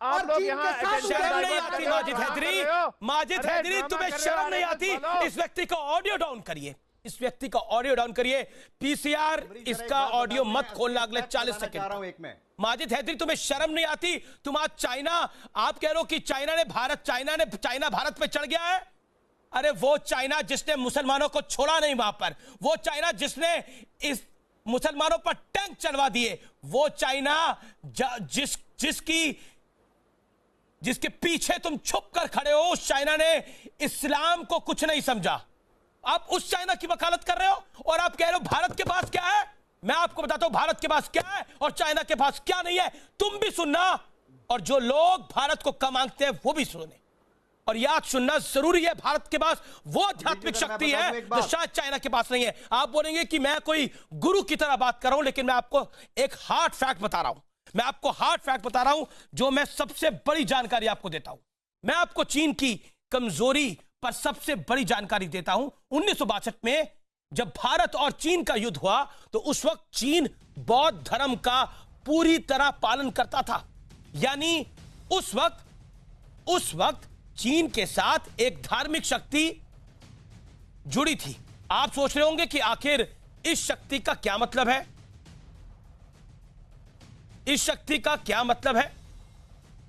आप लोग यहाँ शर्म नहीं आती माजिद हैदरी? माजिद हैदरी, तुम्हें शर्म नहीं आती? इस व्यक्ति का ऑडियो डाउन करिए, इस व्यक्ति का ऑडियो डाउन करिए। पीसीआर इसका ऑडियो मत खोलना अगले 40 सेकंड। माजिद हैदरी, तुम्हें शर्म नहीं आती? तुम आज चाइना, आप कह रहे हो कि चाइना भारत पे चढ़ गया है। अरे वो चाइना जिसने मुसलमानों को छोड़ा नहीं वहां पर, वो चाइना जिसने इस मुसलमानों पर टैंक चलवा दिए, वो चाइना जिसके पीछे तुम छुप कर खड़े हो, उस चाइना ने इस्लाम को कुछ नहीं समझा। आप उस चाइना की वकालत कर रहे हो और आप कह रहे हो भारत के पास क्या है। मैं आपको बताता हूं भारत के पास क्या है और चाइना के पास क्या नहीं है। तुम भी सुनना और जो लोग भारत को कम आंकते हैं वो भी सुने, और याद सुनना जरूरी है। भारत के पास वो आध्यात्मिक शक्ति है जो शायद चाइना के पास नहीं है। आप बोलेंगे कि मैं कोई गुरु की तरह बात कर रहा हूं, लेकिन मैं आपको एक हार्ड फैक्ट बता रहा हूं। मैं आपको हार्ड फैक्ट बता रहा हूं जो मैं सबसे बड़ी जानकारी आपको देता हूं। मैं आपको चीन की कमजोरी पर सबसे बड़ी जानकारी देता हूं। 1962 में जब भारत और चीन का युद्ध हुआ तो उस वक्त चीन बौद्ध धर्म का पूरी तरह पालन करता था। यानी उस वक्त चीन के साथ एक धार्मिक शक्ति जुड़ी थी। आप सोच रहे होंगे कि आखिर इस शक्ति का क्या मतलब है, इस शक्ति का क्या मतलब है।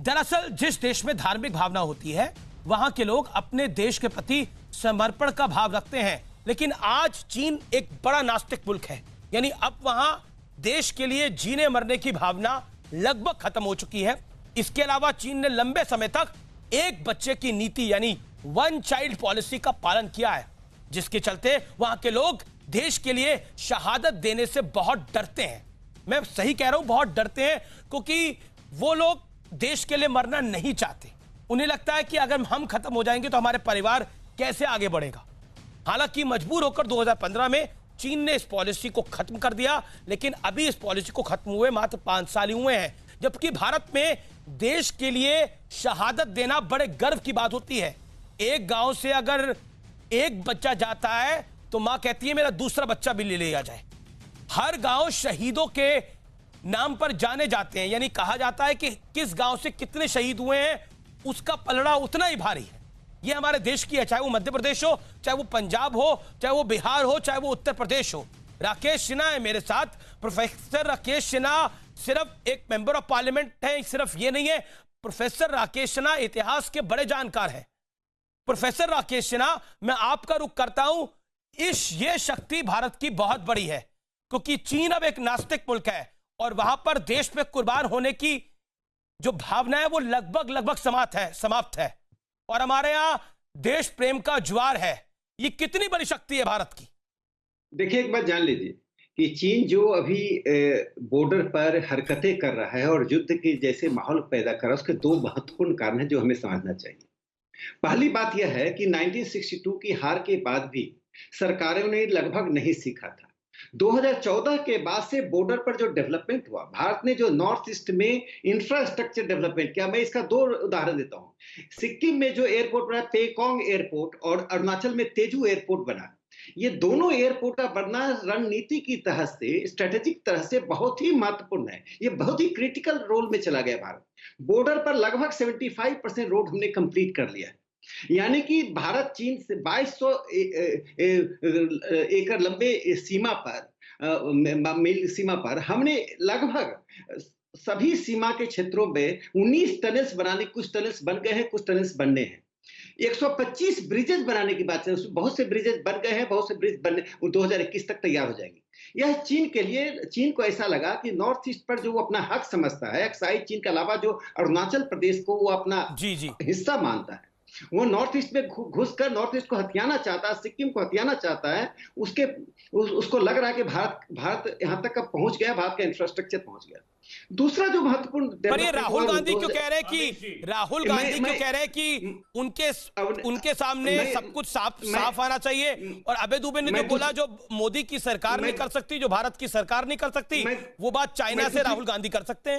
दरअसल जिस देश में धार्मिक भावना होती है वहां के लोग अपने देश के प्रति समर्पण का भाव रखते हैं। लेकिन आज चीन एक बड़ा नास्तिक मुल्क है, यानी अब वहां देश के लिए जीने मरने की भावना लगभग खत्म हो चुकी है। इसके अलावा चीन ने लंबे समय तक एक बच्चे की नीति यानी वन चाइल्ड पॉलिसी का पालन किया है, जिसके चलते वहां के लोग देश के लिए शहादत देने से बहुत डरते हैं। मैं सही कह रहा हूं, बहुत डरते हैं, क्योंकि वो लोग देश के लिए मरना नहीं चाहते। उन्हें लगता है कि अगर हम खत्म हो जाएंगे तो हमारे परिवार कैसे आगे बढ़ेगा। हालांकि मजबूर होकर 2015 में चीन ने इस पॉलिसी को खत्म कर दिया, लेकिन अभी इस पॉलिसी को खत्म हुए मात्र 5 साल ही हुए हैं। जबकि भारत में देश के लिए शहादत देना बड़े गर्व की बात होती है। एक गांव से अगर एक बच्चा जाता है तो मां कहती है मेरा दूसरा बच्चा भी ले लिया जाए। हर गांव शहीदों के नाम पर जाने जाते हैं, यानी कहा जाता है कि किस गांव से कितने शहीद हुए हैं उसका पलड़ा उतना ही भारी है। ये हमारे देश की है, चाहे वो मध्य प्रदेश हो, चाहे वो पंजाब हो, चाहे वो बिहार हो, चाहे वो उत्तर प्रदेश हो। राकेश सिन्हा है मेरे साथ। प्रोफेसर राकेश सिन्हा सिर्फ एक मेंबर ऑफ पार्लियामेंट है, सिर्फ ये नहीं है, प्रोफेसर राकेश सिन्हा इतिहास के बड़े जानकार हैं। प्रोफेसर राकेश सिन्हा, मैं आपका रुख करता हूं। ये शक्ति भारत की बहुत बड़ी है, क्योंकि चीन अब एक नास्तिक मुल्क है और वहां पर देश पे कुर्बान होने की जो भावना है वो लगभग समाप्त है। और हमारे यहां देश प्रेम का ज्वार है। ये कितनी बड़ी शक्ति है भारत की। देखिए, एक बात जान लीजिए कि चीन जो अभी बॉर्डर पर हरकतें कर रहा है और युद्ध के जैसे माहौल पैदा कर रहा है, उसके 2 महत्वपूर्ण कारण हैं जो हमें समझना चाहिए। पहली बात यह है कि 1962 की हार के बाद भी सरकारों ने लगभग नहीं सीखा था। 2014 के बाद से बॉर्डर पर जो डेवलपमेंट हुआ, भारत ने जो नॉर्थ ईस्ट में इंफ्रास्ट्रक्चर डेवलपमेंट किया, मैं इसका 2 उदाहरण देता हूं। सिक्किम में जो एयरपोर्ट बना, पेकोंग एयरपोर्ट, और अरुणाचल में तेजू एयरपोर्ट बना। ये दोनों एयरपोर्ट का बनना रणनीति की तरह से, स्ट्रेटेजिक तरह से बहुत ही महत्वपूर्ण है। ये बहुत ही क्रिटिकल रोल में चला गया भारत। बॉर्डर पर लगभग 75% रोड हमने कंप्लीट कर लिया है। यानी कि भारत चीन से 2200 एकड़ लंबे मील सीमा पर हमने लगभग सभी सीमा के क्षेत्रों में 19 टनल्स बनाने, कुछ टनल्स बन गए हैं, कुछ टनल्स बनने हैं। 125 ब्रिजेस बनाने की बात है, उसमें बहुत से ब्रिजेस बन गए हैं, बहुत से ब्रिज बनने 2021 तक तैयार हो जाएंगे। यह चीन के लिए, चीन को ऐसा लगा कि नॉर्थ ईस्ट पर जो वो अपना हक समझता है, एक्साइड चीन के अलावा जो अरुणाचल प्रदेश को वो अपना हिस्सा मानता है, वो नॉर्थ ईस्ट में घुसकर नॉर्थ ईस्ट को हथियाना चाहता है, सिक्किम को हथियाना चाहता है। उसको लग रहा है कि भारत यहां तक पहुंच गया, भारत का इंफ्रास्ट्रक्चर पहुंच गया। दूसरा जो महत्वपूर्ण, पर ये राहुल गांधी क्यों कह रहे हैं कि उनके सामने सब कुछ साफ आना चाहिए, और अबे दुबे ने जो बोला, जो मोदी की सरकार नहीं कर सकती, जो भारत की सरकार नहीं कर सकती, वो बात चाइना से राहुल गांधी कर सकते हैं।